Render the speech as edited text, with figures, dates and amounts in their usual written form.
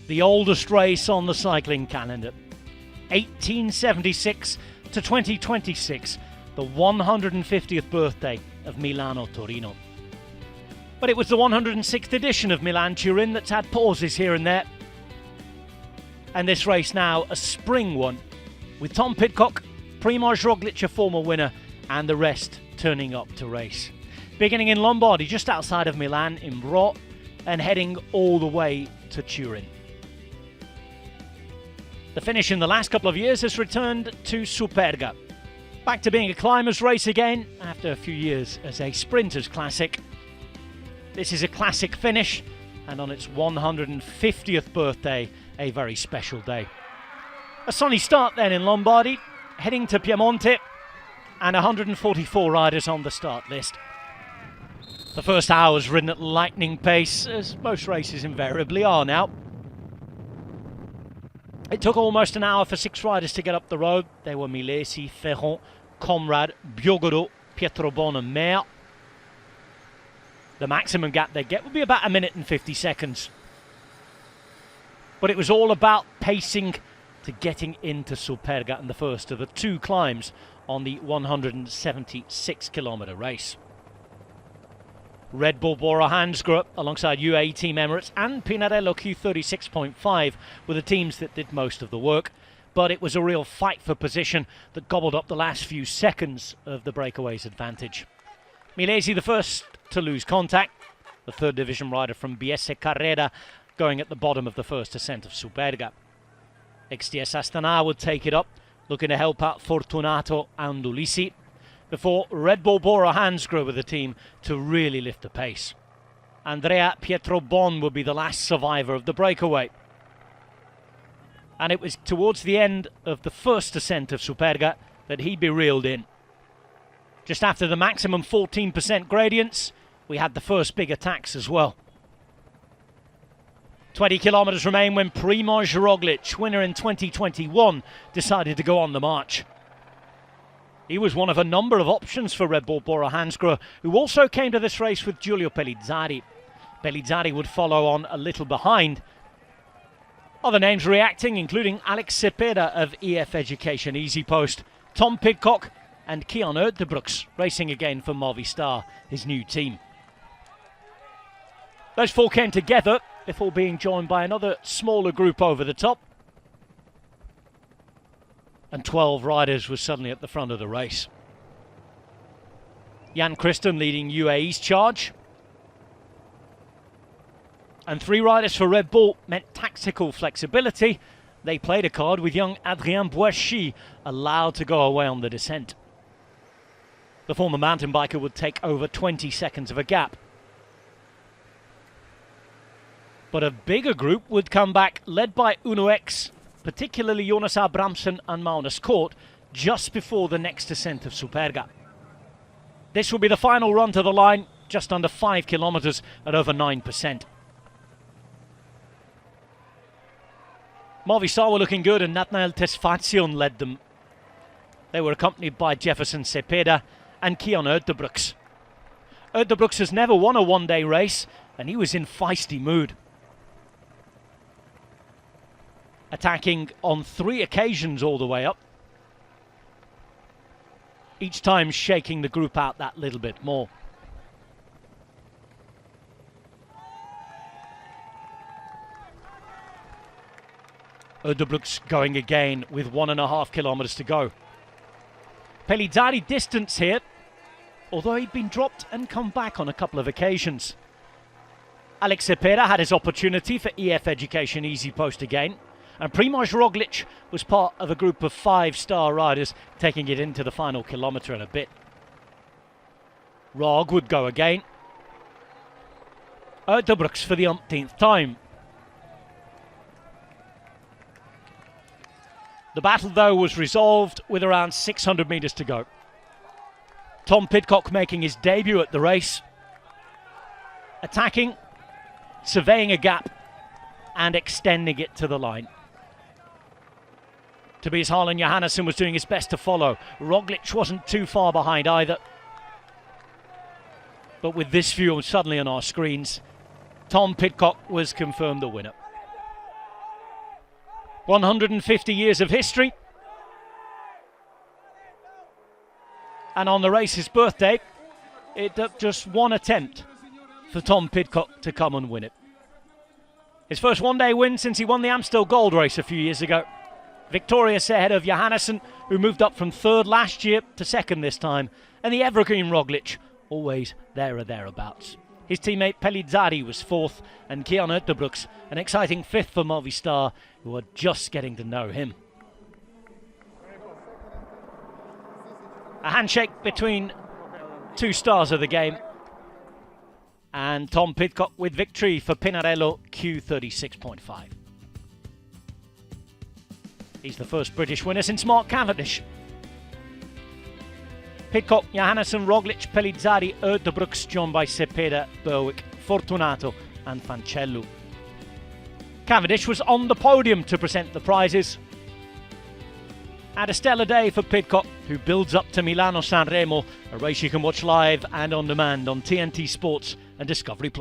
the oldest race on the cycling calendar. 1876 to 2026, the 150th birthday of Milano Torino. But it was the 106th edition of Milan Turin that's had pauses here and there. And this race now a spring one, with Tom Pidcock, Primož Roglic a former winner, and the rest turning up to race. Beginning in Lombardy, just outside of Milan in Bro, and heading all the way to Turin. The finish in the last couple of years has returned to Superga. Back to being a climbers' race again after a few years as a sprinters' classic. This is a classic finish, and on its 150th birthday, a very special day. A sunny start then in Lombardy, heading to Piemonte, and 144 riders on the start list. The first hour was ridden at lightning pace, as most races invariably are now. It took almost an hour for 6 riders to get up the road. They were Milesi, Ferron, Comrade, Biogoro, Pietro Bon and Mer. The maximum gap they get would be about 1 minute and 50 seconds. But it was all about pacing to getting into Superga and the first of the 2 climbs on the 176-kilometre race. Red Bull Bora Hansgrohe alongside UAE Team Emirates and Pinarello Q36.5 were the teams that did most of the work, but it was a real fight for position that gobbled up the last few seconds of the breakaway's advantage. Milesi the first to lose contact, the 3rd division rider from Biese Carrera going at the bottom of the first ascent of Superga. XTS Astana would take it up, looking to help out Fortunato and Ulissi, before Red Bull Bora Hansgrohe with the team to really lift the pace. Andrea Pietro Bon would be the last survivor of the breakaway. And it was towards the end of the first ascent of Superga that he'd be reeled in. Just after the maximum 14% gradients, we had the first big attacks as well. 20 kilometres remain when Primož Roglic, winner in 2021, decided to go on the march. He was one of a number of options for Red Bull Bora Hansgrohe, who also came to this race with Giulio Pellizzari. Pellizzari would follow on a little behind. Other names reacting, including Alex Cepeda of EF Education Easy Post, Tom Pidcock and Kian Uijtdebroeks racing again for Movistar, his new team. Those 4 came together before being joined by another smaller group over the top. And 12 riders were suddenly at the front of the race. Jan Christen leading UAE's charge. And 3 riders for Red Bull meant tactical flexibility. They played a card with young Adrien Boissy allowed to go away on the descent. The former mountain biker would take over 20 seconds of a gap. But a bigger group would come back, led by Uno X, particularly Jonas Abramson and Magnus Kort, just before the next ascent of Superga. This will be the final run to the line, just under 5 kilometres at over 9%. Movistar were looking good and Nathanael Tesfazion led them. They were accompanied by Jefferson Cepeda and Kian Uijtdebroeks. Uijtdebroeks has never won a one-day race and he was in feisty mood. Attacking on 3 occasions all the way up, each time shaking the group out that little bit more. Uijtdebroeks going again with 1.5 kilometres to go. Pellizzari distance here, although he'd been dropped and come back on a couple of occasions. Alex Cepeda had his opportunity for EF Education Easy Post again. And Primož Roglic was part of a group of 5-star riders taking it into the final kilometre and a bit. Rog would go again. Uijtdebroeks for the umpteenth time. The battle, though, was resolved with around 600 metres to go. Tom Pidcock making his debut at the race. Attacking, surveying a gap, and extending it to the line. Tobias Harlan Johannesson was doing his best to follow. Roglic wasn't too far behind either. But with this view suddenly on our screens, Tom Pidcock was confirmed the winner. 150 years of history. And on the race's birthday, it took just one attempt for Tom Pidcock to come and win it. His first one-day win since he won the Amstel Gold Race a few years ago. Victorious ahead of Johannesson, who moved up from third last year to second this time, and the evergreen Roglic, always there or thereabouts. His teammate Pellizzari was fourth, and Kian Ueterbrooks an exciting fifth for Movistar, who are just getting to know him. A handshake between two stars of the game, and Tom Pidcock with victory for Pinarello Q36.5. He's the first British winner since Mark Cavendish. Pidcock, Johannesson, Roglic, Pellizzari, Ueterbrooks, joined by Cepeda, Berwick, Fortunato and Fancellu. Cavendish was on the podium to present the prizes. And a stellar day for Pidcock, who builds up to Milano-San Remo, a race you can watch live and on demand on TNT Sports and Discovery+.